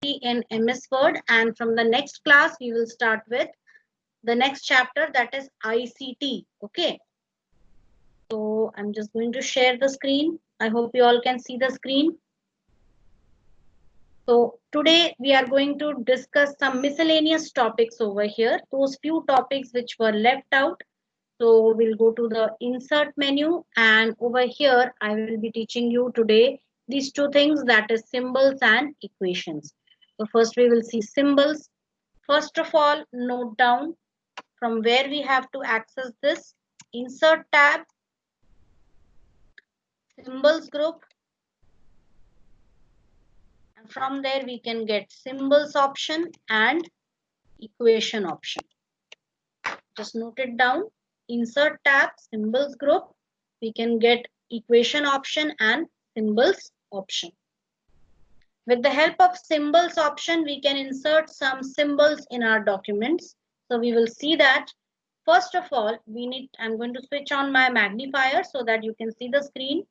in MS Word, and from the next class we will start with the next chapter, that is ICT. Okay, so I'm just going to share the screen. I hope you all can see the screen. So today we are going to discuss some miscellaneous topics over here, those few topics which were left out. So we'll go to the insert menu, and over here I will be teaching you today these two things, that is symbols and equations. So first we will see symbols. First of all, note down from where we have to access this. Insert tab, symbols group, and from there we can get symbols option and equation option. Just note it down. Insert tab, symbols group, we can get equation option and symbols option. With the help of symbols option, we can insert some symbols in our documents. So we will see that. First of all, I'm going to switch on my magnifier so that you can see the screen.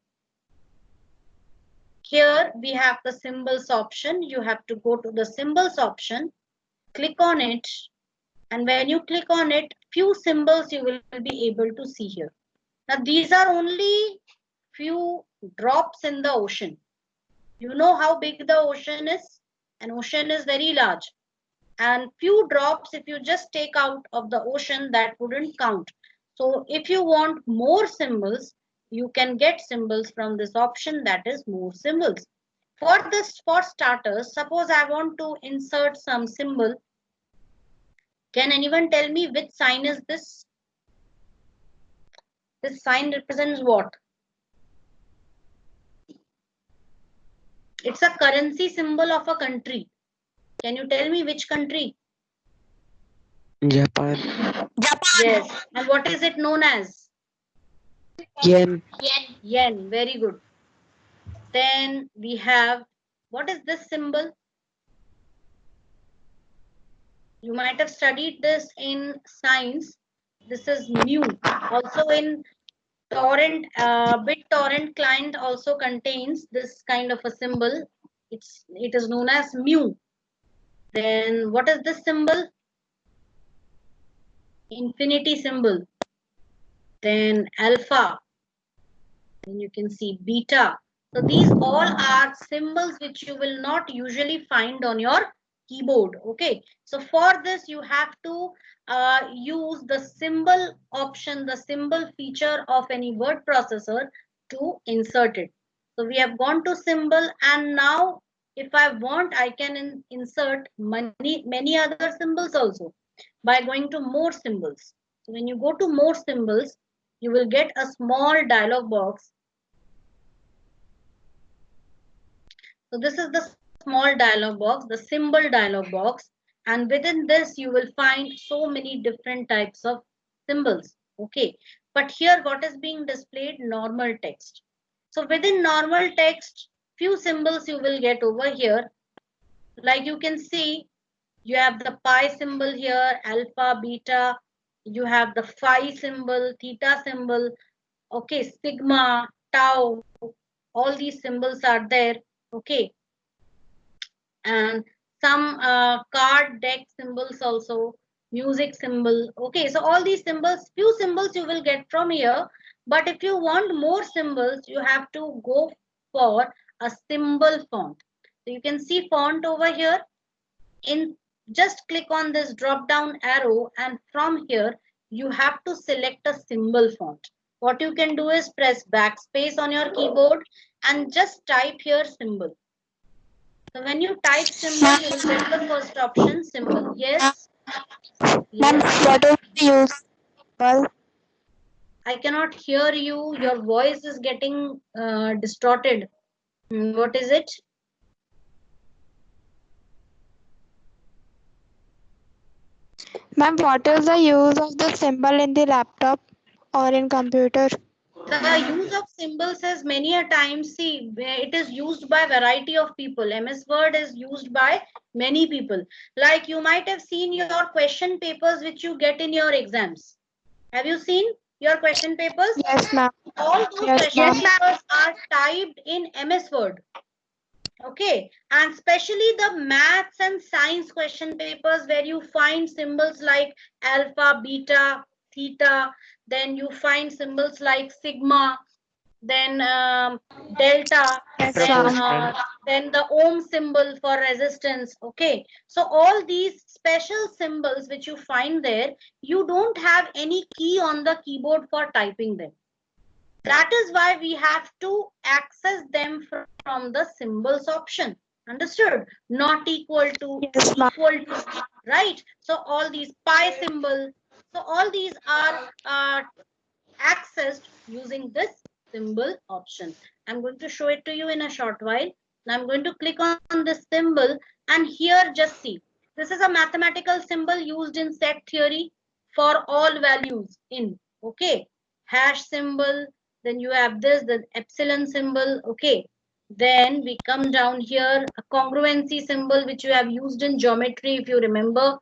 Here we have the symbols option. You have to go to the symbols option, click on it, and when you click on it, few symbols you will be able to see here. Now these are only few drops in the ocean. You know how big the ocean is? An ocean is very large. And few drops, if you just take out of the ocean, that wouldn't count. So if you want more symbols, you can get symbols from this option, that is more symbols. For starters, suppose I want to insert some symbol. Can anyone tell me which sign is this? This sign represents what? It's a currency symbol of a country. Can you tell me which country? Japan. Yes. And what is it known as? Yen. Yen. Very good. Then we have, what is this symbol? You might have studied this in science. This is mu. Also in torrent, BitTorrent client also contains this kind of a symbol. It is known as mu. Then what is this symbol? Infinity symbol. Then alpha. Then you can see beta. So these all are symbols which you will not usually find on your keyboard. Okay, so for this you have to use the symbol option, the symbol feature of any word processor to insert it. So we have gone to symbol, and now if I want, I can insert many other symbols also by going to more symbols. So when you go to more symbols, you will get a small dialog box. So this is the small dialog box, the symbol dialog box, and within this you will find so many different types of symbols. Okay, but here what is being displayed? Normal text. So within normal text, few symbols you will get over here. Like you can see, you have the pi symbol here, alpha, beta. You have the phi symbol, theta symbol. Okay, sigma, tau. All these symbols are there. Okay, and some card deck symbols also, music symbol. Okay, so all these symbols, few symbols you will get from here, but if you want more symbols, you have to go for a symbol font. So you can see font over here. Just click on this drop down arrow, and from here you have to select a symbol font. What you can do is press backspace on your keyboard and just type here symbol. So when you type symbol, you will get the first option, symbol. Yes. Ma'am, Yes. what is the use? Well, I cannot hear you. Your voice is getting distorted. What is it? ma'am, what is the use of the symbol in the laptop or in computer? The use of symbols is many a time, see, it is used by variety of people. MS Word is used by many people. Like you might have seen your question papers which you get in your exams. Have you seen your question papers? Yes, ma'am. All those Yes, question ma'am. papers are typed in MS Word. Okay, and especially the maths and science question papers where you find symbols like alpha, beta, theta, then you find symbols like sigma, then delta, Yes, then ma'am. proportional. then the ohm symbol for resistance. Okay, so all these special symbols which you find there, you don't have any key on the keyboard for typing them. That is why we have to access them from the symbols option. Understood? Not equal to, Yes, ma'am. equal to, right? So all these pi symbol, so all these are accessed using this symbol option. I'm going to show it to you in a short while. Now I'm going to click on this symbol, and here just see. This is a mathematical symbol used in set theory for all values in. Okay. Hash symbol. Then you have this, the epsilon symbol. Okay. Then we come down here, a congruency symbol which you have used in geometry if you remember.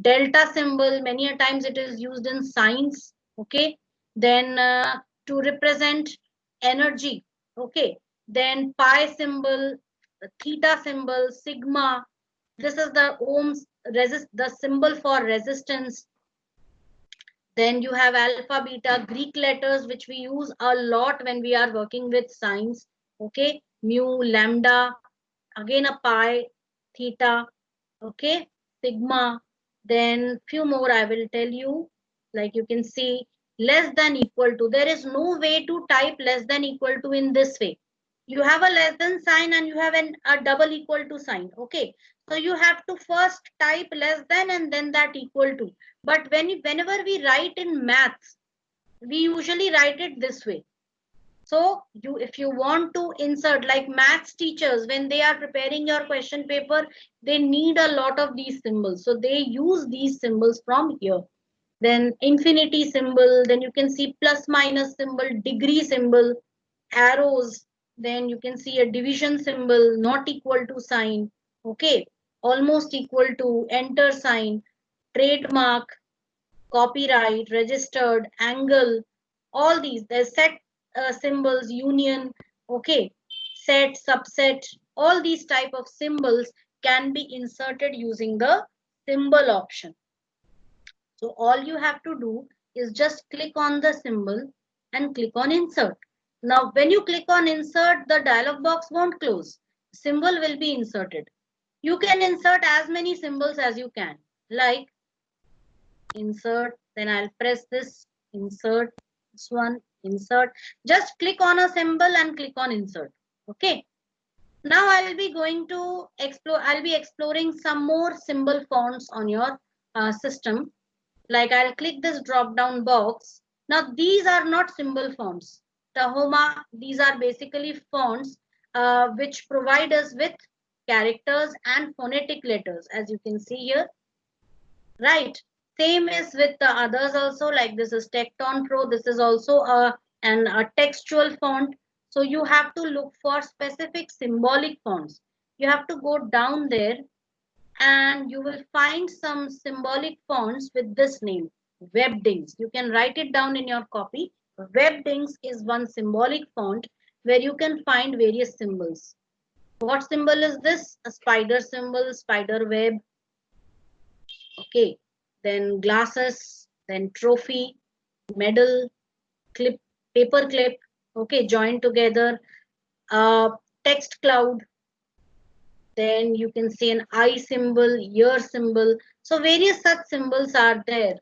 Delta symbol, many a times it is used in science. Okay, then to represent energy. Okay, then pi symbol, theta symbol, sigma, this is the ohms resist, the symbol for resistance. Then you have alpha, beta, Greek letters, which we use a lot when we are working with science. Okay, mu, lambda, again a pi, theta, okay, sigma. Then few more I will tell you. Like you can see, less than equal to. There is no way to type less than equal to in this way. You have a less than sign and you have a double equal to sign. Okay, so you have to first type less than and then that equal to. But whenever we write in maths, we usually write it this way. So you, if you want to insert, like maths teachers, when they are preparing your question paper, they need a lot of these symbols. So they use these symbols from here. Then infinity symbol, then you can see plus minus symbol, degree symbol, arrows. Then you can see a division symbol, not equal to sign. Okay, almost equal to, enter sign, trademark, copyright, registered, angle, all these. There's set symbols, union, okay, set, subset, all these type of symbols can be inserted using the symbol option. So all you have to do is just click on the symbol and click on insert. Now when you click on insert, the dialog box won't close. Symbol will be inserted. You can insert as many symbols as you can, like insert, then I'll press this, insert, this one, insert. Just click on a symbol and click on insert. Okay. Now I'll be going to explore, I'll be exploring some more symbol fonts on your system. Like I'll click this drop down box. Now these are not symbol fonts. Tahoma, these are basically fonts which provide us with characters and phonetic letters, as you can see here. Right. Same is with the others also, like this is Tecton Pro. This is also a textual font. So you have to look for specific symbolic fonts. You have to go down there and you will find some symbolic fonts with this name, Webdings. You can write it down in your copy. Webdings is one symbolic font where you can find various symbols. What symbol is this? A spider symbol, spider web, okay, then glasses, then trophy, medal, clip, paper clip, okay, joined together, uh, text cloud, then you can see an eye symbol, ear symbol. So various such symbols are there.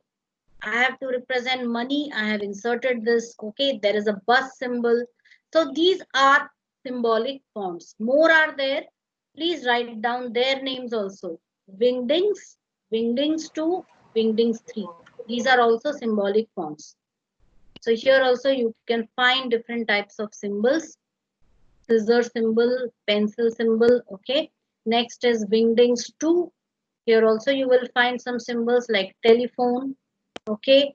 I have to represent money, I have inserted this, okay, there is a bus symbol. So these are symbolic fonts. More are there. Please write down their names also. Wingdings, Wingdings 2, Wingdings 3. These are also symbolic fonts. So here also you can find different types of symbols. Scissor symbol, pencil symbol, okay. Next is Wingdings 2. Here also you will find some symbols like telephone, okay,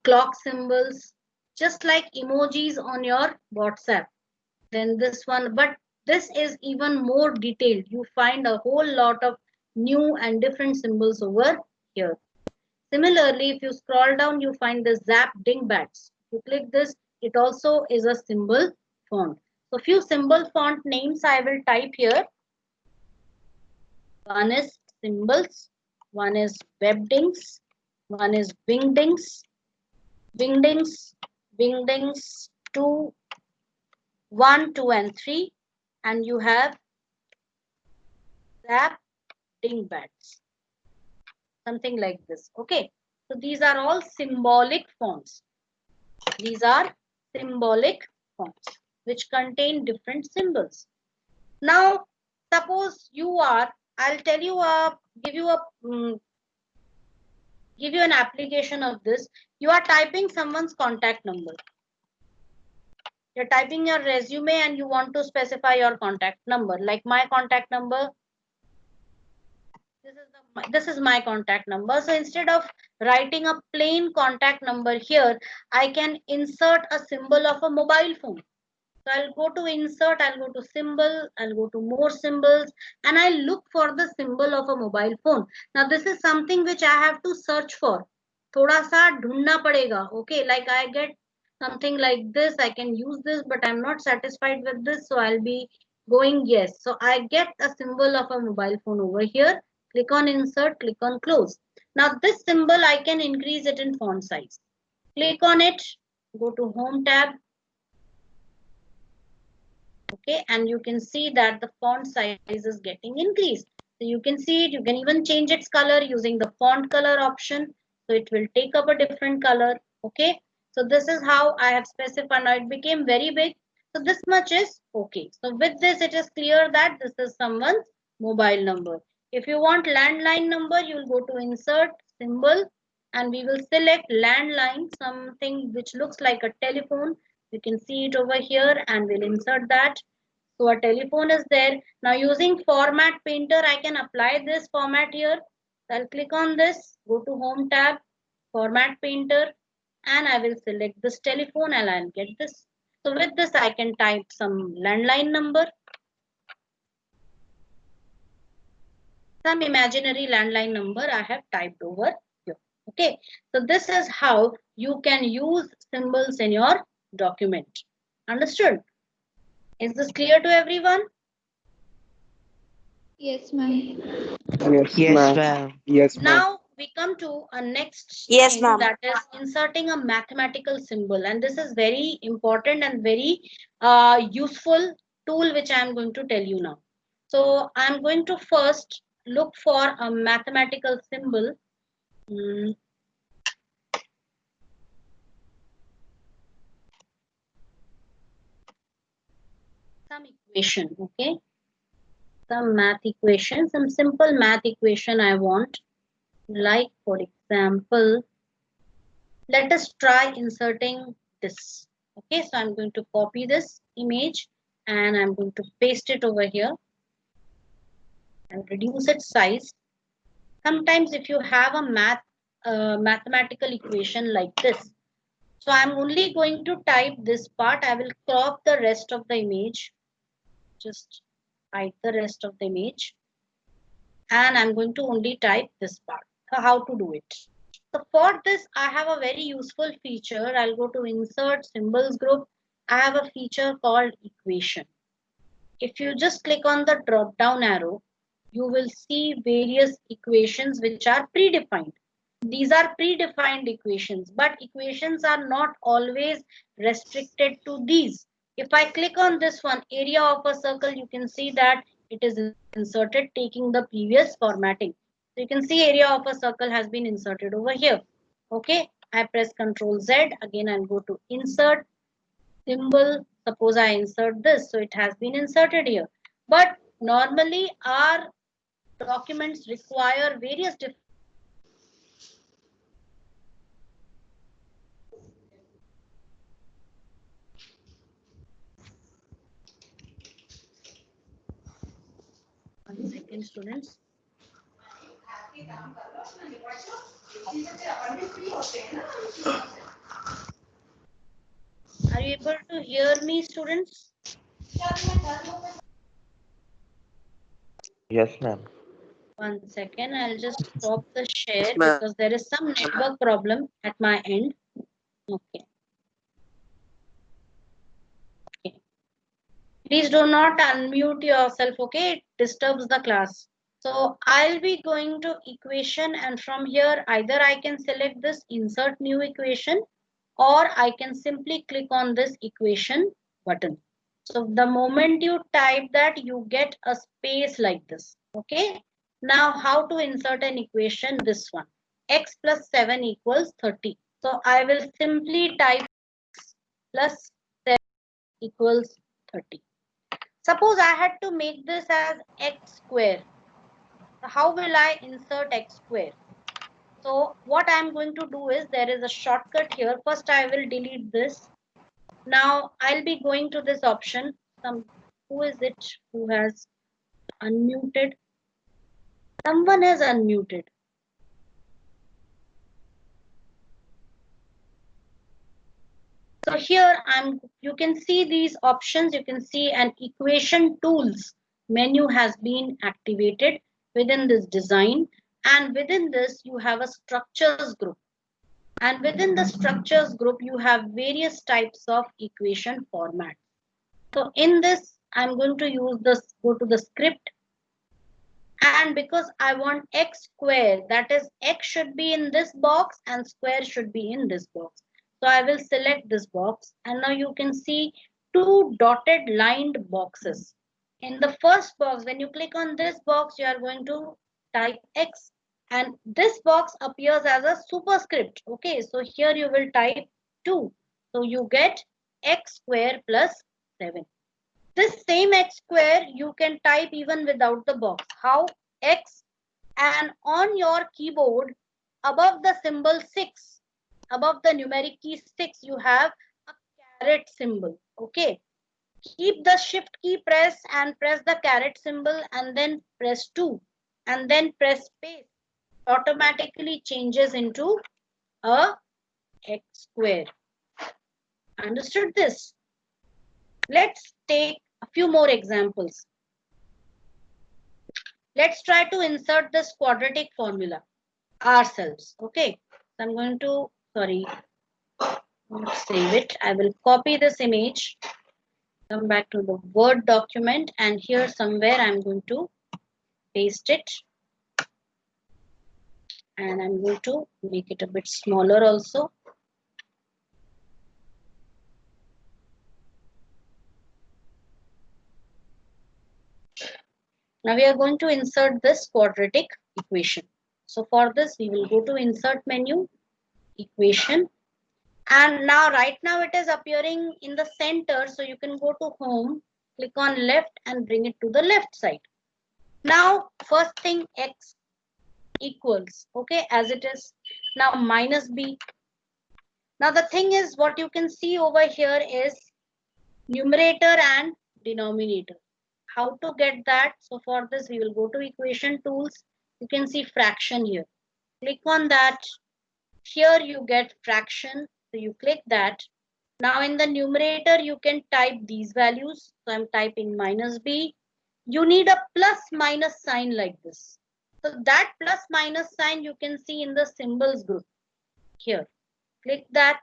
clock symbols, just like emojis on your WhatsApp. Then this one, but this is even more detailed. You find a whole lot of new and different symbols over here. Similarly, if you scroll down, you find the Zap Dingbats. If you click this, it also is a symbol font. So few symbol font names I will type here. One is symbols, one is webdings, one is wingdings, wingdings, wingdings 2, 1, 2, and 3, and you have zap dingbats, something like this. Okay, so these are all symbolic fonts. These are symbolic fonts which contain different symbols. Now, suppose you are, I'll tell you a, give you a, give you an application of this. You are typing someone's contact number. You're typing your resume and you want to specify your contact number. Like my contact number, this is my contact number. So instead of writing a plain contact number here, I can insert a symbol of a mobile phone. So I'll go to insert, I'll go to symbol, I'll go to more symbols, and I look for the symbol of a mobile phone. Now this is something which I have to search for. Thoda sa dhundna padega. Okay, like I get something like this, I can use this, but I'm not satisfied with this, so I'll be going yes. So I get a symbol of a mobile phone over here. Click on insert, click on close. Now this symbol I can increase it in font size. Click on it, go to home tab. Okay, and you can see that the font size is getting increased. So you can see it, you can even change its color using the font color option. So it will take up a different color. Okay, so this is how I have specified. Now it became very big. So this much is okay. So with this, it is clear that this is someone's mobile number. If you want landline number, you will go to insert symbol and we will select landline, something which looks like a telephone. You can see it over here and we'll insert that. So a telephone is there. Now using format painter, I can apply this format here. So I'll click on this, go to home tab, format painter, and I will select this telephone and I'll get this. So with this, I can type some landline number, some imaginary landline number I have typed over here. Okay, so this is how you can use symbols in your document. Understood? Is this clear to everyone? Yes, ma'am. Yes, Yes, ma'am. ma'am. Yes, ma'am. Now we come to a next Yes, thing, ma'am. that is inserting a mathematical symbol, and this is very important and very useful tool which I am going to tell you now. So I am going to first look for a mathematical symbol. Mm, some equation, okay, some math equation, some simple math equation I want, like for example, let us try inserting this. Okay, so I'm going to copy this image and I'm going to paste it over here and reduce its size. Sometimes if you have a mathematical equation like this, so I'm only going to type this part. I will crop the rest of the image, just hide the rest of the image, and I'm going to only type this part. So how to do it? So for this, I have a very useful feature. I'll go to insert symbols group. I have a feature called equation. If you just click on the drop down arrow, you will see various equations which are predefined. These are predefined equations, but equations are not always restricted to these. If I click on this one, area of a circle, you can see that it is inserted taking the previous formatting. So you can see area of a circle has been inserted over here. Okay, I press Ctrl Z. Again, I'll go to insert symbol. Suppose I insert this, so it has been inserted here. But normally our documents require various different. One second, students. Are you able to hear me, students? Yes, ma'am. One second, I'll just stop the share Yes, ma'am. because there is some network problem at my end. Okay. Okay. Please do not unmute yourself, okay? It disturbs the class. So I'll be going to equation, and from here either I can select this insert new equation, or I can simply click on this equation button. So the moment you type that, you get a space like this. Okay. Now how to insert an equation? This one. X plus 7 equals 30. So I will simply type plus 7 equals 30. Suppose I had to make this as x square. How will I insert x square? So what I'm going to do is, there is a shortcut here. First I will delete this. Now I'll be going to this option. Who is it who has unmuted? Someone has unmuted. So here you can see these options. You can see an equation tools menu has been activated within this design, and within this you have a structures group. And within the structures group, you have various types of equation formats. So in this, I'm going to use this, go to the script. And because I want x square, that is x should be in this box and square should be in this box. So I will select this box, and now you can see two dotted lined boxes. In the first box, when you click on this box, you are going to type x, and this box appears as a superscript. Okay, so here you will type 2. So you get x square plus 7. This same x square you can type even without the box. How? X, and on your keyboard above the symbol 6, above the numeric key 6, you have a caret symbol. Okay, keep the shift key press and press the caret symbol, and then press 2 and then press space. Automatically changes into a x square. Understood this? Let's take a few more examples. Let's try to insert this quadratic formula ourselves. Okay, so I'm going to, sorry, save it. I will copy this image, come back to the Word document, and here somewhere I'm going to paste it, and I'm going to make it a bit smaller also. Now we are going to insert this quadratic equation. So for this, we will go to insert menu, equation, and now right now it is appearing in the center. So you can go to home, click on left and bring it to the left side. Now first thing, x equals, okay, as it is. Now minus b. Now the thing is, what you can see over here is numerator and denominator. How to get that? So for this, we will go to equation tools. You can see fraction here. Click on that. Here you get fraction. So you click that. Now in the numerator, you can type these values. So I'm typing minus b. You need a plus minus sign like this. So that plus minus sign you can see in the symbols group here. Click that.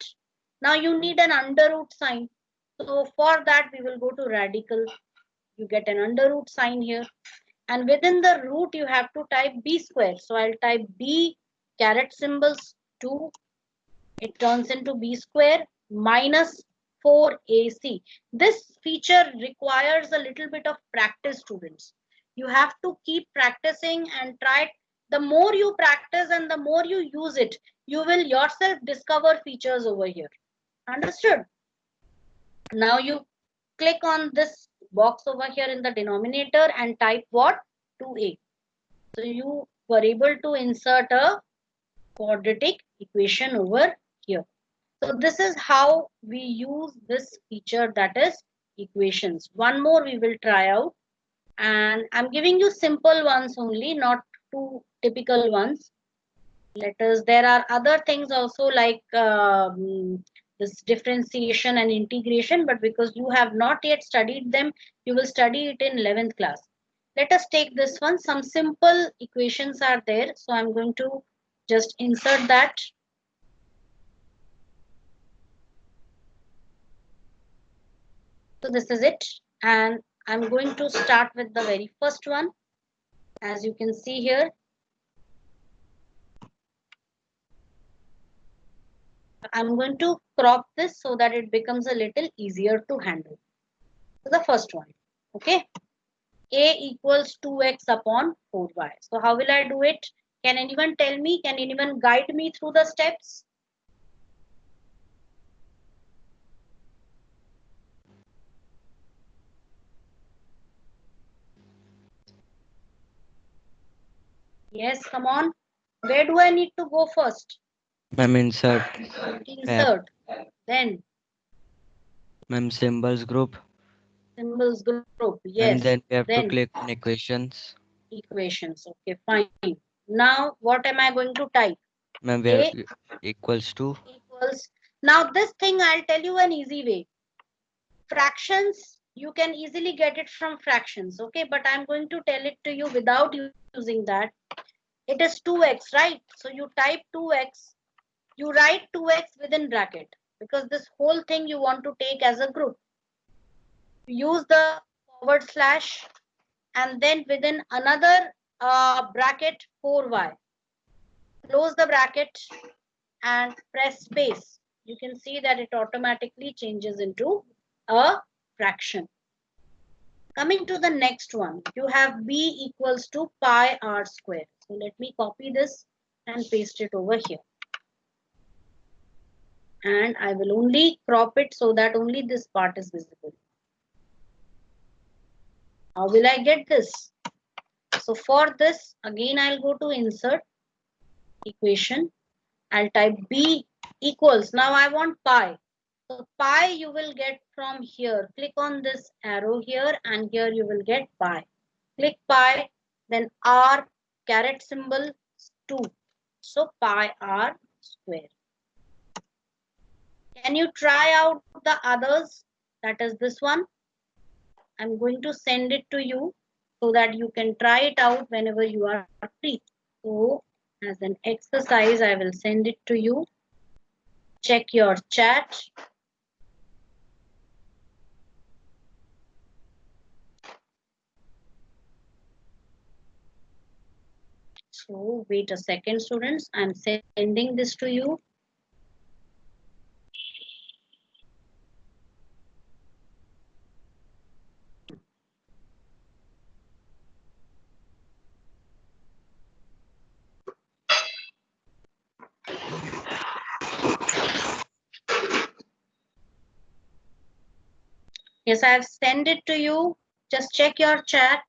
Now you need an under root sign. So for that, we will go to radical. You get an under root sign here. And within the root, you have to type b square. So I'll type b caret symbols 2. It turns into b square minus 4ac. This feature requires a little bit of practice, students. You have to keep practicing and try. The more you practice and the more you use it, you will yourself discover features over here. Understood? Now you click on this box over here in the denominator and type what? 2a. So you were able to insert a quadratic equation over here. So this is how we use this feature, that is equations. One more we will try out, and I'm giving you simple ones only, not too typical ones. There are other things also like this differentiation and integration, but because you have not yet studied them, you will study it in 11th class. Let us take this one. Some simple equations are there, so I'm going to just insert that. So this is it, and I'm going to start with the very first one. as you can see here. I'm going to crop this so that it becomes a little easier to handle. So the first one, okay, a equals 2x upon 4y. So how will I do it? Can anyone tell me? Can anyone guide me through the steps? Yes, come on. Where do I need to go first? Ma'am, insert tab. Insert. Then Ma'am, symbols group. symbols group. And Yes. then we have to Then click on equations. equations. Okay, fine. Now what am I going to type? Ma'am, we have A equals to. equals. Now this thing I'll tell you an easy way. Fractions, you can easily get it from fractions. Okay, but I'm going to tell it to you without using that. It is 2x, right? So you type 2x. You write 2x within bracket because this whole thing you want to take as a group. Use the forward slash and then within another bracket 4y. Close the bracket and press space. You can see that it automatically changes into a fraction. Coming to the next one, you have b equals to pi r square. So let me copy this and paste it over here. And I will only crop it so that only this part is visible. How will I get this? So for this, again, I'll go to insert equation. I'll type b equals. Now I want pi. So pi you will get from here. Click on this arrow here and here you will get pi. Click pi, then r, caret symbol 2. So pi r square. Can you try out the others? That is this one. I'm going to send it to you so that you can try it out whenever you are free. So as an exercise, I will send it to you. Check your chat. So wait a second, students. I'm sending this to you. Yes, I have sent it to you. Just check your chat.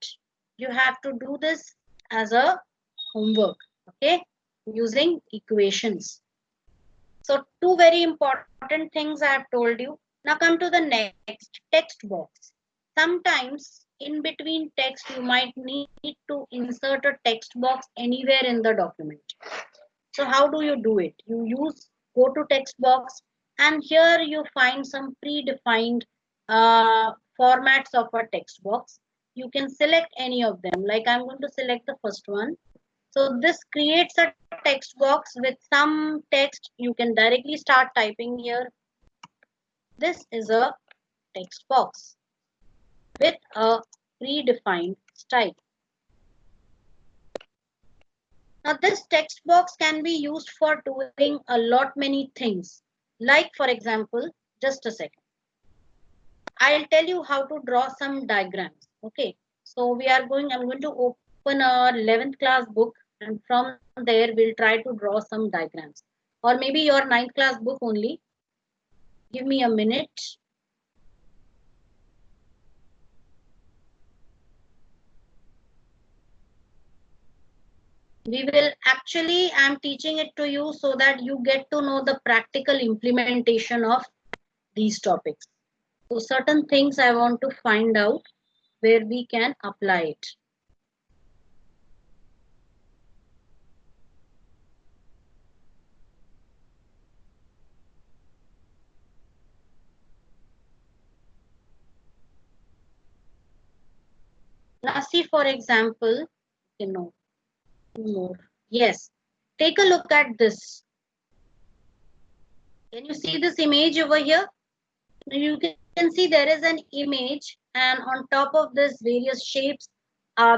You have to do this as a homework, okay, using equations. So two very important things I have told you. Now come to the next, text box. Sometimes in between text you might need to insert a text box anywhere in the document. So how do you do it? You use go to text box and here you find some predefined formats of a text box. You can select any of them. Like I'm going to select the first one. So this creates a text box with some text. You can directly start typing here. This is a text box with a predefined style. Now this text box can be used for doing a lot many things. Like for example, just a second. I'll tell you how to draw some diagrams. Okay. So I'm going to open a 11th class book and from there we'll try to draw some diagrams. Or maybe your 9th class book only. Give me a minute. We will actually, I'm teaching it to you so that you get to know the practical implementation of these topics. So certain things I want to find out where we can apply it. Now see for example, no, more. Yes, take a look at this. Can you see this image over here? You can see there is an image and on top of this various shapes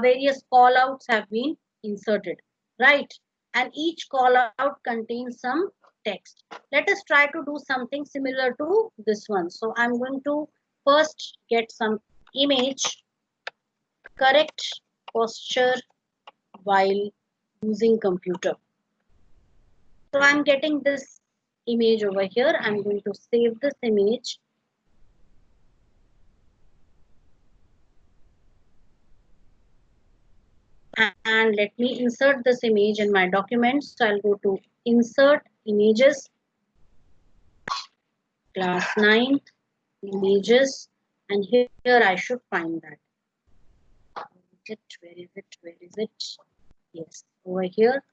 various call outs have been inserted, right? And each call out contains some text. Let us try to do something similar to this one. So I'm going to first get some image, correct posture while using computer. So I'm getting this image over here. I'm going to save this image. And let me insert this image in my document. So I'll go to insert images, class 9 images, and here I should find that. Where is it? Where is it? Yes, over here.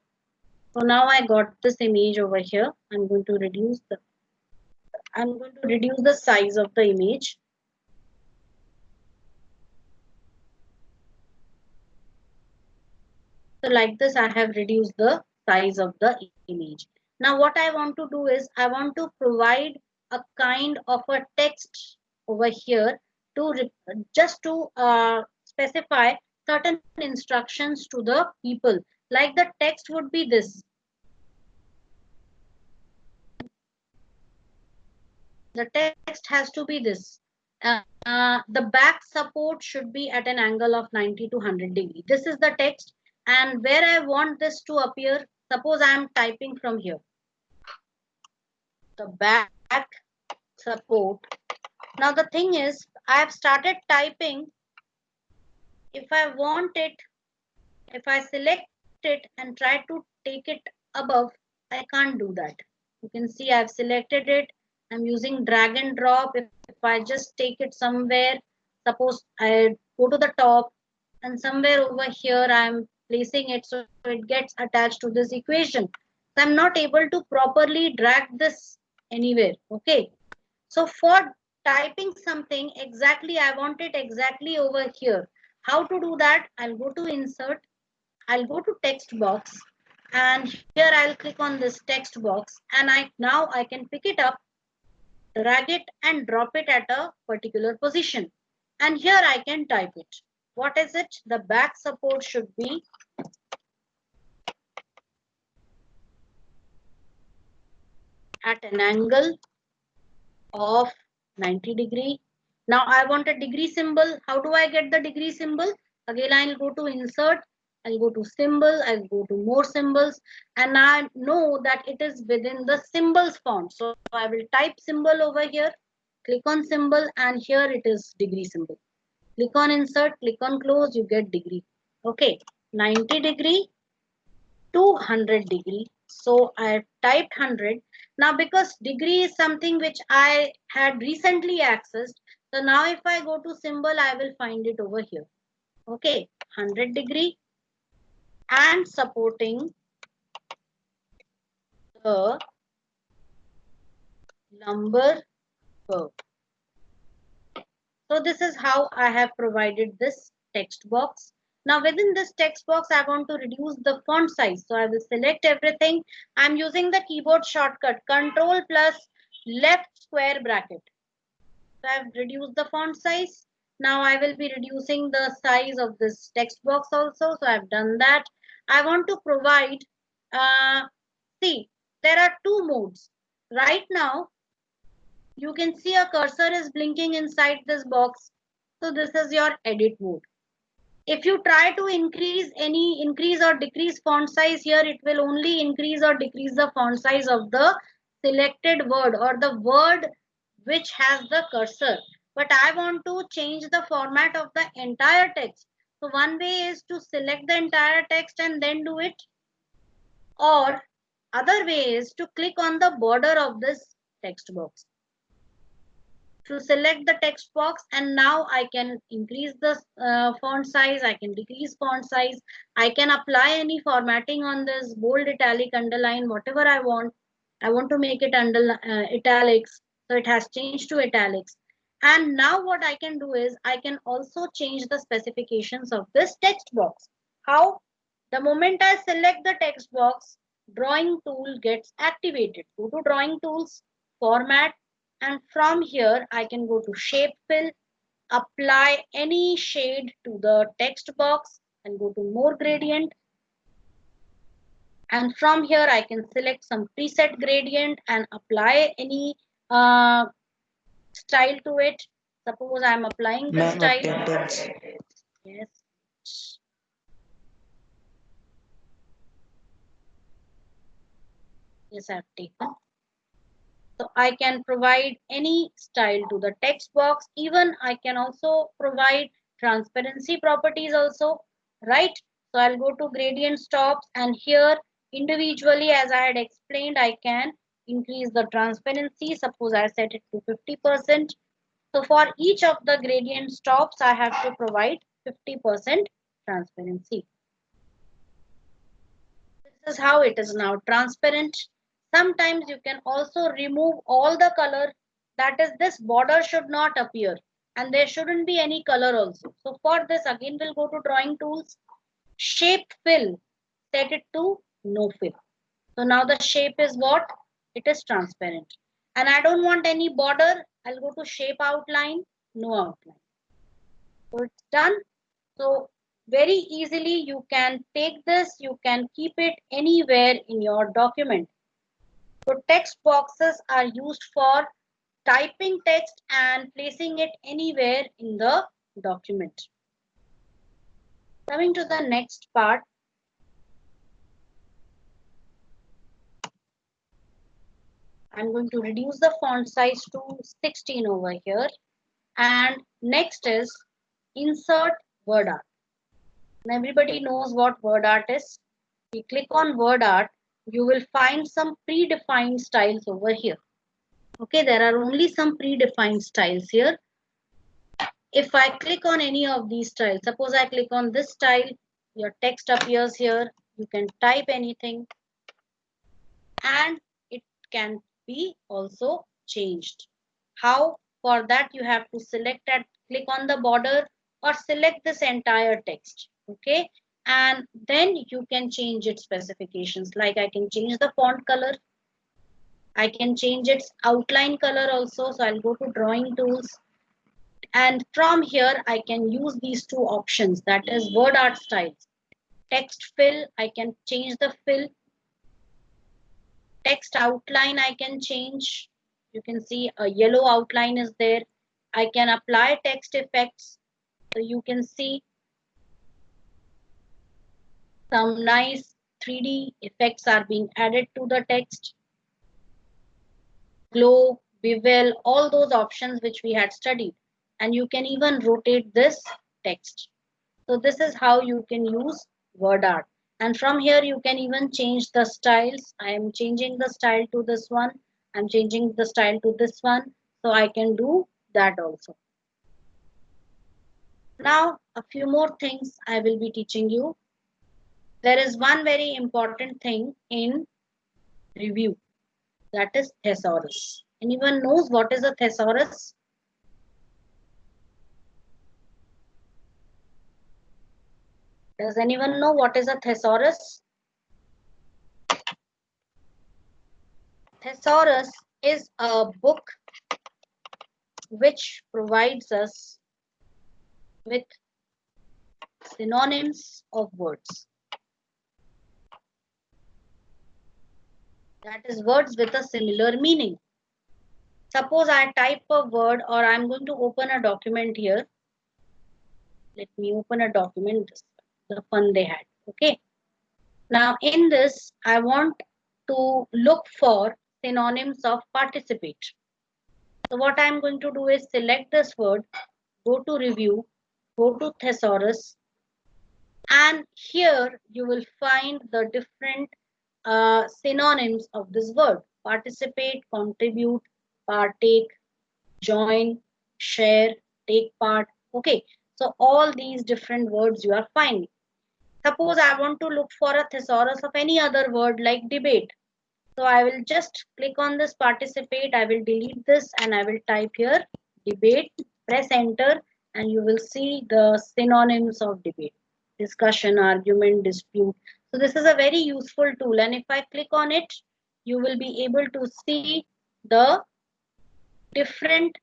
So now I got this image over here. I'm going to reduce the size of the image. So like this, I have reduced the size of the image. Now what I want to do is I want to provide a kind of a text over here to just to specify certain instructions to the people. Like the text would be this. The text has to be this. The back support should be at an angle of 90 to 100 degree. This is the text, and where I want this to appear, suppose I am typing from here. The back support. Now the thing is, I have started typing. If I want it, if I select it and try to take it above, I can't do that. You can see I've selected it. I'm using drag and drop. If I just take it somewhere, suppose I go to the top and somewhere over here I'm placing it so it gets attached to this equation. So I'm not able to properly drag this anywhere. Okay. So for typing something exactly, I want it exactly over here. How to do that? I'll go to insert. I'll go to text box, and here I'll click on this text box, and now I can pick it up, drag it and drop it at a particular position. And here I can type it. What is it? The back support should be at an angle of 90 degree. Now I want a degree symbol. How do I get the degree symbol? Again, I'll go to insert. I'll go to symbol. I'll go to more symbols. And I know that it is within the symbols font. So I will type symbol over here. Click on symbol, and here it is degree symbol. Click on insert. Click on close. You get degree. Okay. 90 degree to 100 degree. So I typed 100. Now because degree is something which I had recently accessed. So now if I go to symbol, I will find it over here. Okay, 100 degree and supporting the lumbar curve. So this is how I have provided this text box. Now within this text box, I want to reduce the font size. So I will select everything. I'm using the keyboard shortcut Control plus left square bracket. So I've reduced the font size. Now I will be reducing the size of this text box also. So I've done that. I want to provide, see, there are two modes. Right now, you can see a cursor is blinking inside this box. So this is your edit mode. If you try to increase or decrease font size here, it will only increase or decrease the font size of the selected word or the word which has the cursor. But I want to change the format of the entire text. So one way is to select the entire text and then do it. Or other way is to click on the border of this text box. To select the text box, and now I can increase the font size, I can decrease font size, I can apply any formatting on this, bold, italic, underline, whatever I want. I want to make it under italics, so it has changed to italics. And now what I can do is I can also change the specifications of this text box. How? The moment I select the text box, drawing tool gets activated. Go to drawing tools, format, and from here I can go to shape fill, apply any shade to the text box and go to more gradient. And from here I can select some preset gradient and apply any style to it. Suppose I'm applying the Ma'am, style. attendance. Yes. Yes, I've taken. So I can provide any style to the text box. Even I can also provide transparency properties also, right? So I'll go to gradient stops, and here individually, as I had explained, I can increase the transparency. Suppose I set it to 50%. So for each of the gradient stops, I have to provide 50% transparency. This is how it is now transparent. Sometimes you can also remove all the color. That is, this border should not appear and there shouldn't be any color also. So for this, again we'll go to drawing tools, shape fill, set it to no fill. So now the shape is what? It is transparent. And I don't want any border. I'll go to shape outline, no outline. So it's done. So very easily you can take this, you can keep it anywhere in your document. So text boxes are used for typing text and placing it anywhere in the document. Coming to the next part. I'm going to reduce the font size to 16 over here. And next is insert word art. And everybody knows what word art is. If you click on word art, you will find some predefined styles over here. Okay, there are only some predefined styles here. If I click on any of these styles, suppose I click on this style, your text appears here. You can type anything and it can be also changed. How? For that you have to select and click on the border or select this entire text. Okay, and then you can change its specifications. Like I can change the font color. I can change its outline color also. So I'll go to drawing tools. And from here, I can use these two options, that is word art styles. Text fill, I can change the fill. Text outline, I can change. You can see a yellow outline is there. I can apply text effects. So you can see some nice 3D effects are being added to the text. Glow, bevel, all those options which we had studied. And you can even rotate this text. So this is how you can use word art. And from here you can even change the styles. I am changing the style to this one. I'm changing the style to this one. So I can do that also. Now a few more things I will be teaching you. There is one very important thing in review, that is thesaurus. Anyone knows what is a thesaurus? Does anyone know what is a thesaurus? Thesaurus is a book which provides us with synonyms of words. That is, words with a similar meaning. Suppose I type a word, or I'm going to open a document here. Let me open a document, the fun they had. Okay. Now in this, I want to look for synonyms of participate. So what I'm going to do is select this word, go to review, go to thesaurus, and here you will find the different synonyms of this word: participate, contribute, partake, join, share, take part. Okay, so all these different words you are finding. Suppose I want to look for a thesaurus of any other word like debate. So I will just click on this participate, I will delete this and I will type here debate, press enter, and you will see the synonyms of debate: discussion, argument, dispute. So this is a very useful tool, and if I click on it, you will be able to see the different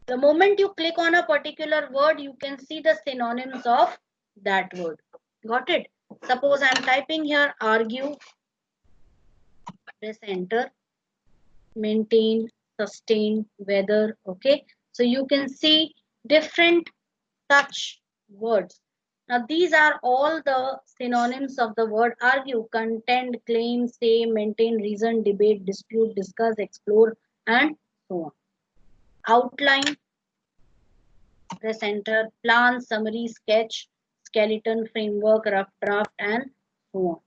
The moment you click on a particular word, you can see the synonyms of that word. Got it? Suppose I'm typing here argue, press enter, maintain, sustain, weather. Okay. So you can see different such words. Now these are all the synonyms of the word argue: contend, claim, say, maintain, reason, debate, dispute, discuss, explore, and so on. Outline, press enter, plan, summary, sketch, skeleton, framework, rough draft, and so on.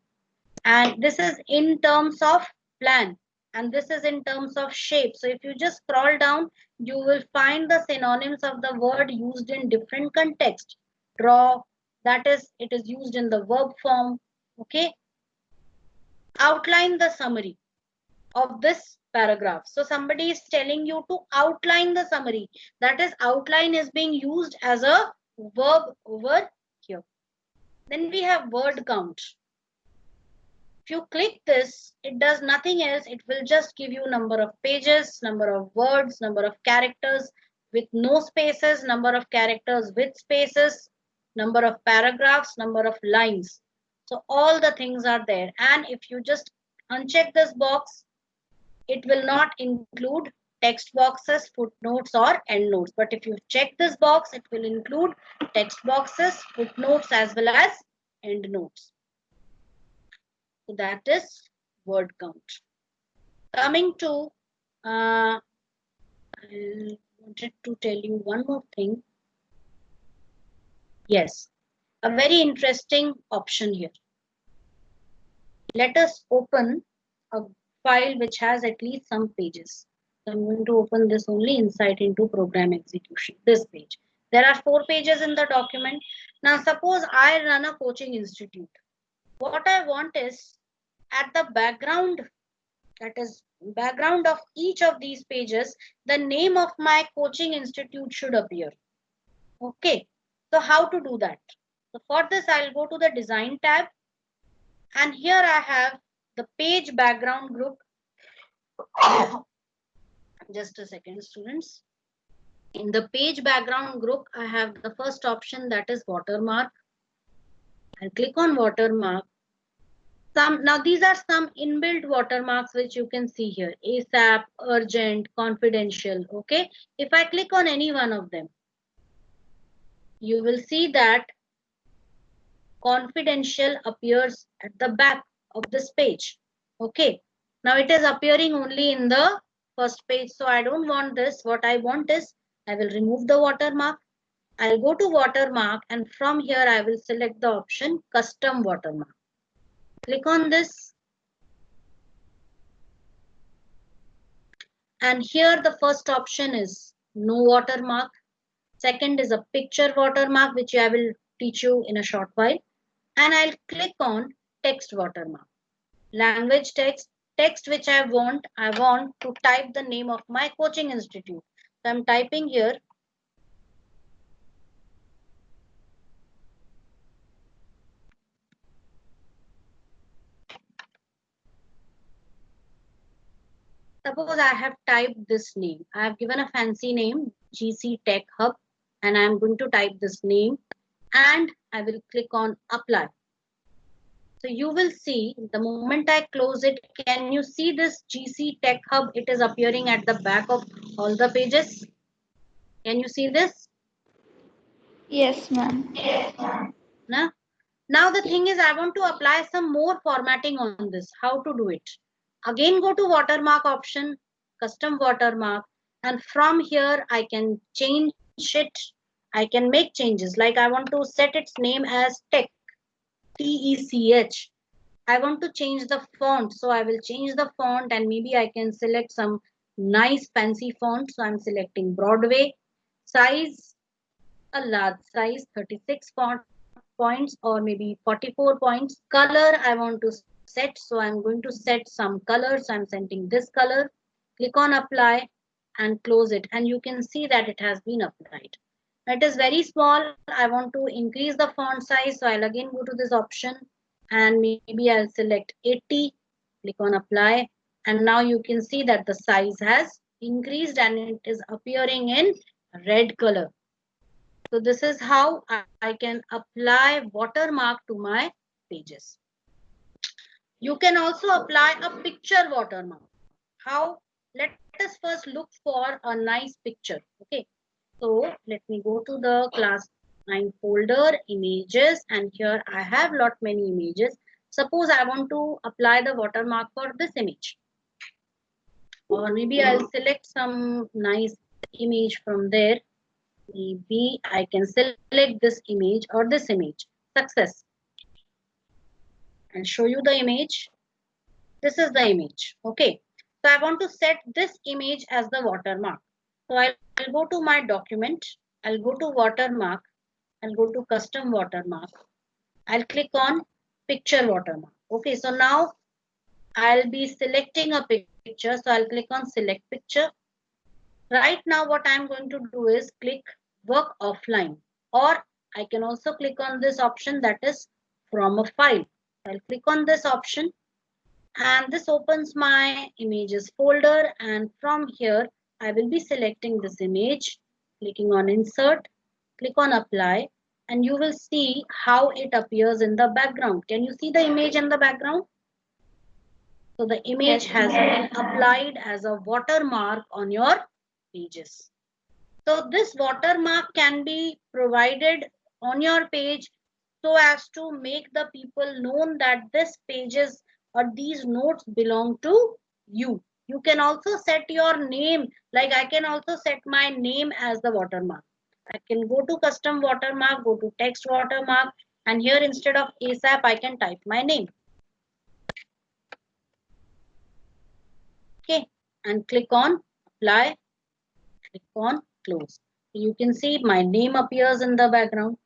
And this is in terms of plan, and this is in terms of shape. So if you just scroll down, you will find the synonyms of the word used in different context. Draw, that is, it is used in the verb form. Okay. Outline the summary of this paragraph. So somebody is telling you to outline the summary. That is, outline is being used as a verb over here. Then we have word count. If you click this, it does nothing else. It will just give you number of pages, number of words, number of characters with no spaces, number of characters with spaces, number of paragraphs, number of lines. So all the things are there. And if you just uncheck this box, it will not include text boxes, footnotes, or endnotes. But if you check this box, it will include text boxes, footnotes, as well as endnotes. So that is word count. Coming to, I wanted to tell you one more thing. Yes, a very interesting option here. Let us open a file which has at least some pages. So I'm going to open this only Insight into Program Execution, this page. There are 4 pages in the document. Now suppose I run a coaching institute. What I want is, at the background, that is background of each of these pages, the name of my coaching institute should appear. Okay, so how to do that? So for this, I'll go to the design tab, and here I have the page background group. Just a second, students. In the page background group, I have the first option, that is watermark. I'll click on watermark. Now these are some inbuilt watermarks which you can see here: ASAP, urgent, confidential. Okay, if I click on any one of them, you will see that confidential appears at the back of this page. Okay, now it is appearing only in the first page, so I don't want this. What I want is, I will remove the watermark. I'll go to watermark, and from here I will select the option custom watermark. Click on this, and here the first option is no watermark. Second is a picture watermark, which I will teach you in a short while. And I'll click on text watermark. Language text which I want to type the name of my coaching institute. So I'm typing here suppose I have typed this name. I have given a fancy name, GC Tech Hub, and I'm going to type this name, and I will click on apply. So you will see the moment I close it, can you see this GC Tech Hub? It is appearing at the back of all the pages. Can you see this? Yes, ma'am. Now the thing is, I want to apply some more formatting on this. How to do it? Again, go to watermark option, custom watermark, and from here I can change it. I can make changes, like I want to set its name as Tech, TECH. I want to change the font, so I will change the font, and maybe I can select some nice fancy font. So I'm selecting Broadway. Size, a large size, 36 points or maybe 44 points. Color I want to set, so I'm going to set some color. So I'm setting this color. Click on apply and close it, and you can see that it has been applied. It is very small. I want to increase the font size, so I'll again go to this option, and maybe I'll select 80. Click on apply, and now you can see that the size has increased and it is appearing in red color. So this is how I can apply watermark to my pages. You can also apply a picture watermark. How? Let us first look for a nice picture. Okay. So let me go to the class 9 folder, images, and here I have lot many images. Suppose I want to apply the watermark for this image. Or maybe I'll select some nice image from there. Maybe I can select this image or this image. Success. I'll show you the image. This is the image. Okay. So I want to set this image as the watermark. So I'll go to my document. I'll go to watermark. I'll go to custom watermark. I'll click on picture watermark. Okay. So now I'll be selecting a picture. So I'll click on select picture. Right now what I'm going to do is click work offline, or I can also click on this option, that is from a file. I'll click on this option and this opens my images folder, and from here I will be selecting this image, clicking on insert, click on apply, and you will see how it appears in the background. Can you see the image in the background? So the image Yes, has been applied as a watermark on your pages. So this watermark can be provided on your page so as to make the people known that this pages or these notes belong to you. You can also set your name, like I can also set my name as the watermark. I can go to custom watermark, go to text watermark, and here instead of ASAP I can type my name. Okay, and click on apply, click on close. You can see my name appears in the background.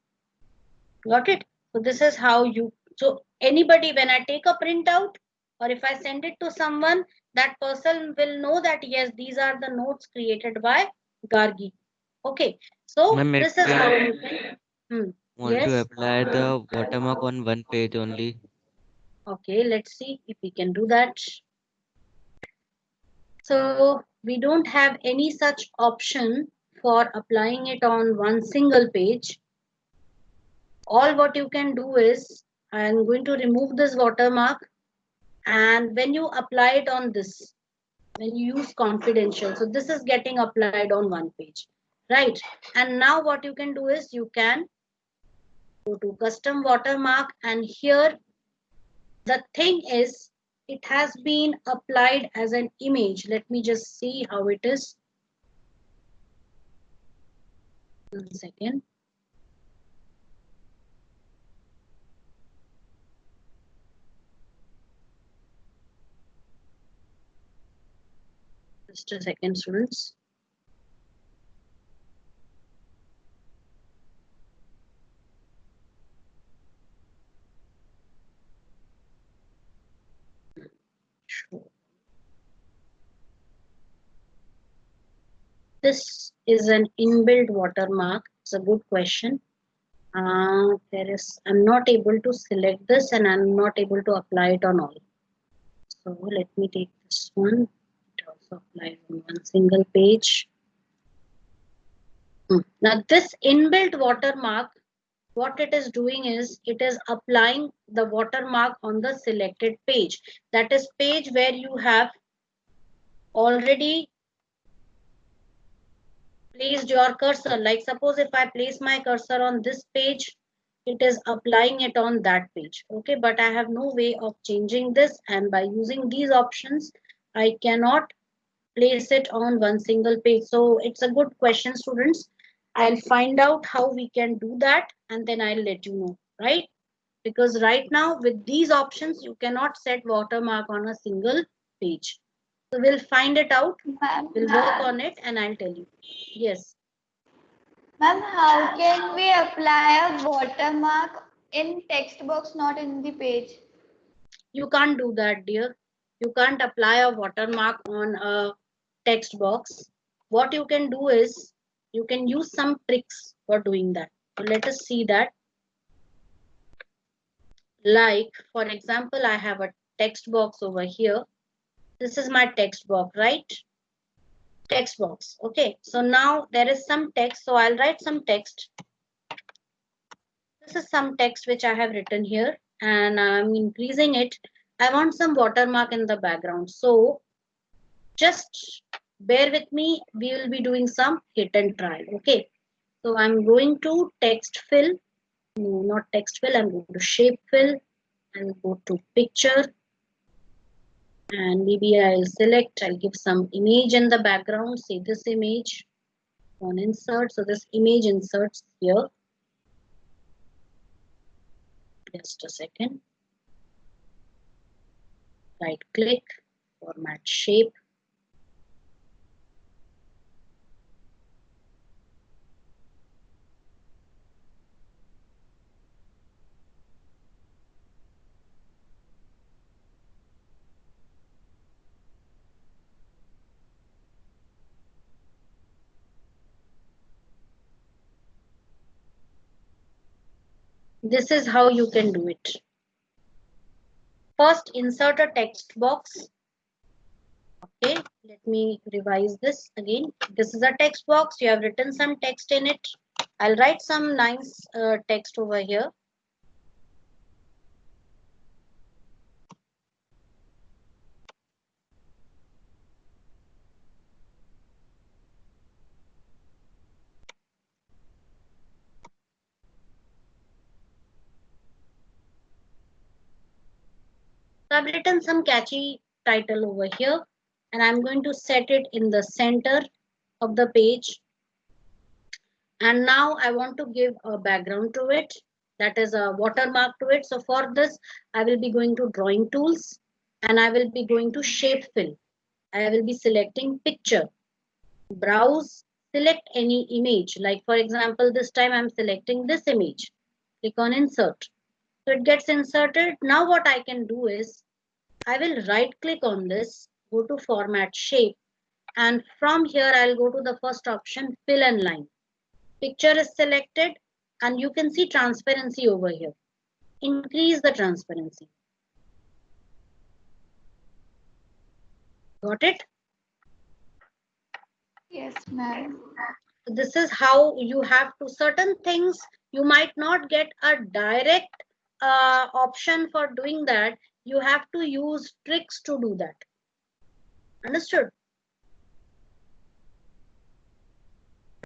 Got it? So this is how you, so anybody, when I take a printout or if I send it to someone, that person will know that yes, these are the notes created by GARGEE. Okay, so Ma'am, if this is how we you can. want to Yes. apply the watermark on one page only. Okay, let's see if we can do that. So we don't have any such option for applying it on one single page. All what you can do is, I'm going to remove this watermark, and when you apply it on this, when you use confidential, so this is getting applied on one page, right? And now what you can do is you can go to custom watermark, and here the thing is it has been applied as an image. Let me just see how it is. 1 second. Just a second, students. Sure. This is an inbuilt watermark. It's a good question. I'm not able to select this and I'm not able to apply it on all. So let me take this one. It also applies on one single page. Now this inbuilt watermark, what it is doing is it is applying the watermark on the selected page. That is page where you have already placed your cursor. Like suppose if I place my cursor on this page, it is applying it on that page. Okay, but I have no way of changing this, and by using these options I cannot place it on one single page. So it's a good question, students. I'll find out how we can do that and then I'll let you know, right? Because right now with these options you cannot set watermark on a single page. So we'll find it out, ma'am. we'll work on it, and I'll tell you. Yes. Ma'am, how can we apply a watermark in text box, not in the page? You can't do that, dear. You can't apply a watermark on a text box. What you can do is you can use some tricks for doing that. So let us see that. Like, for example, I have a text box over here. This is my text box, right? text box. Okay, so now there is some text, so I'll write some text. This is some text which I have written here, and I'm increasing it. I want some watermark in the background, so just bear with me. We will be doing some hit and try. Okay, so I'm going to text fill. No, not text fill. I'm going to shape fill. I'll go to picture, and maybe I'll select. I'll give some image in the background. Say this image on insert. So this image inserts here. Just a second. Right click, format shape. This is how you can do it. First, insert a text box. Okay, let me revise this again. This is a text box. You have written some text in it. I'll write some nice text over here. So I've written some catchy title over here, and I'm going to set it in the center of the page. And now I want to give a background to it, that is a watermark to it. So for this, I will be going to drawing tools, and I will be going to shape fill. I will be selecting picture, browse, select any image. Like for example, this time I'm selecting this image. Click on insert. So it gets inserted. Now what I can do is I will right click on this, go to format shape, and from here I'll go to the first option, fill and line. Picture is selected, and you can see transparency over here. Increase the transparency. Got it? Yes, ma'am. This is how you have to, certain things you might not get a direct option for doing that. You have to use tricks to do that. Understood?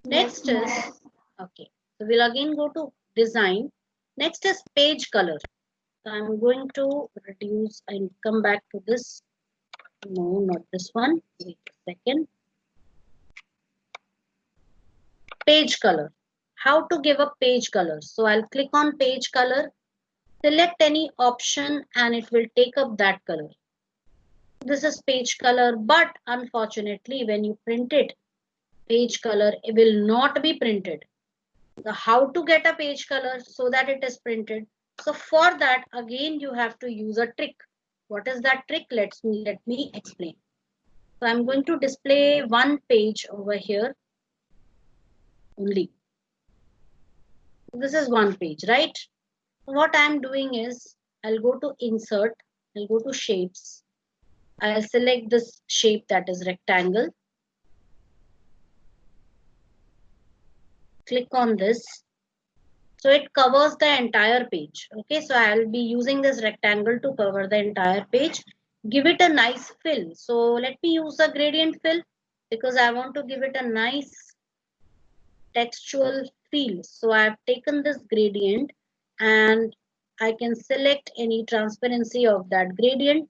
Yes, Next is, ma'am. okay, so we'll again go to design. Next is page color. So I'm going to reduce and come back to this. No, not this one. Wait a second. Page color. How to give a page color. So I'll click on page color, select any option, and it will take up that color. This is page color, but unfortunately when you print it, page color it will not be printed. The how to get a page color so that it is printed. So for that again you have to use a trick. What is that trick? Let me explain. So I'm going to display one page over here only. This is one page, right? What I'm doing is I'll go to insert, I'll go to shapes, I'll select this shape, that is rectangle, click on this. So it covers the entire page. Okay, so I'll be using this rectangle to cover the entire page. Give it a nice fill. So let me use a gradient fill because I want to give it a nice textual feel. So I've taken this gradient, and I can select any transparency of that gradient.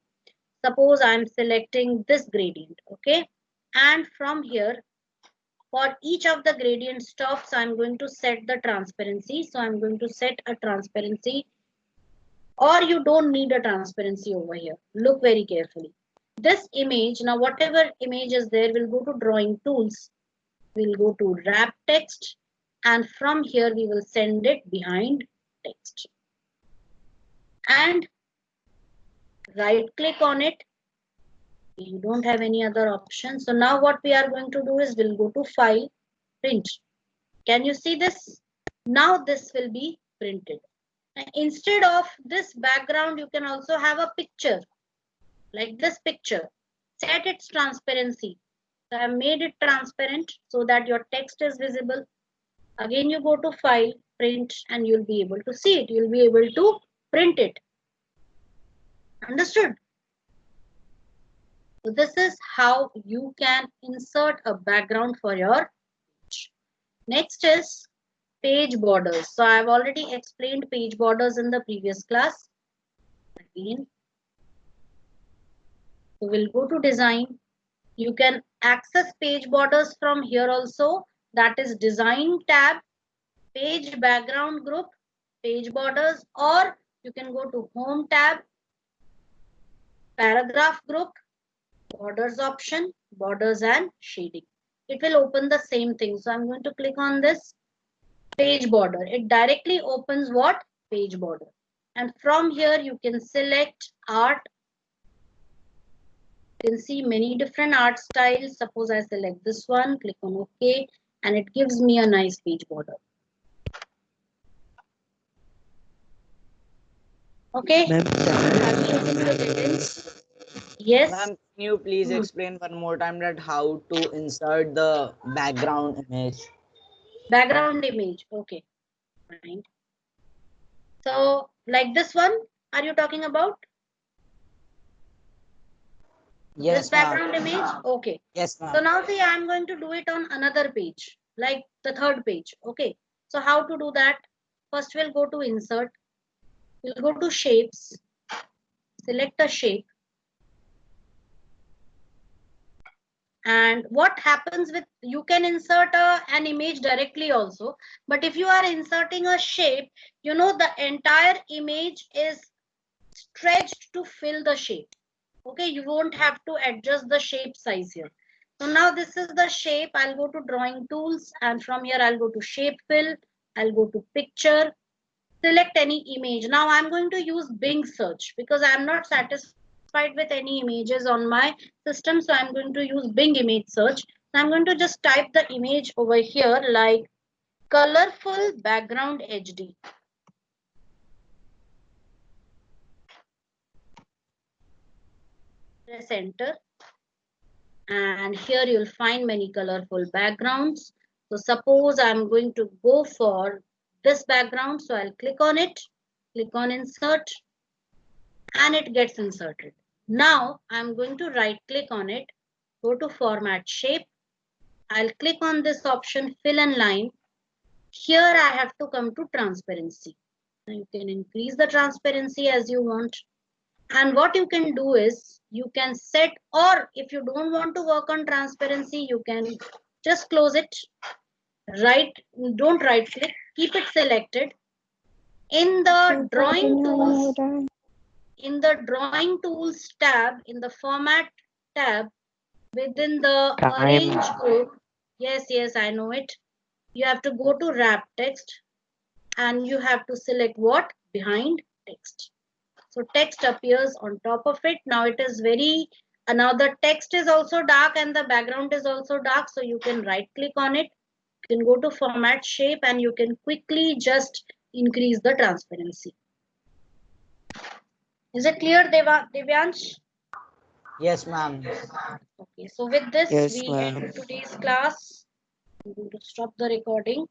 Suppose I'm selecting this gradient, okay? And from here, for each of the gradient stops, I'm going to set the transparency. So I'm going to set a transparency, or you don't need a transparency over here. Look very carefully. This image, now whatever image is there, we'll go to drawing tools. We'll go to wrap text, and from here we will send it behind text. And right click on it. You don't have any other option. So now what we are going to do is we'll go to file, print. Can you see this? Now this will be printed. Instead of this background, you can also have a picture like this picture. Set its transparency. So I made it transparent so that your text is visible. Again, you go to File, Print, and you'll be able to see it. You'll be able to print it. Understood? So this is how you can insert a background for your page. Next is page borders. So I've already explained page borders in the previous class. Again, so we'll go to design. You can access page borders from here also. That is design tab, page background group, page borders, or you can go to home tab, paragraph group, borders option, borders and shading. It will open the same thing. So I'm going to click on this page border. It directly opens what? Page border. And from here you can select art. You can see many different art styles. Suppose I select this one, click on OK, and it gives me a nice page border. Okay. Ma'am, Yes. Ma'am, can you please explain one more time that how to insert the background image? Background image. Okay. Fine. So like this one, are you talking about? This Yes, ma'am. background image? Okay. Yes, So ma'am. now see, I'm going to do it on another page, like the third page. Okay. So how to do that? First we'll go to insert. We'll go to shapes. Select a shape. And what happens with, you can insert an image directly also. But if you are inserting a shape, you know the entire image is stretched to fill the shape. Okay, you won't have to adjust the shape size here. So now this is the shape. I'll go to drawing tools, and from here I'll go to shape fill. I'll go to picture, select any image. Now I'm going to use Bing search because I'm not satisfied with any images on my system. So I'm going to use Bing image search. So I'm going to just type the image over here like colorful background HD. Press enter. And here you'll find many colorful backgrounds. So suppose I'm going to go for this background. So I'll click on it, click on insert, and it gets inserted. Now I'm going to right click on it, go to format shape. I'll click on this option fill and line. Here I have to come to transparency. You can increase the transparency as you want. And what you can do is you can set, or if you don't want to work on transparency, you can just close it. Don't right click, keep it selected. In the drawing tools tab, in the format tab, within the arrange group, yes, I know it. You have to go to wrap text and you have to select what? Behind text. So text appears on top of it. Now it is now the text is also dark and the background is also dark. So you can right click on it. You can go to format shape and you can quickly just increase the transparency. Is it clear, Devyansh? Yes, ma'am. Okay, so with this yes, we ma'am. end today's class. I'm going to stop the recording.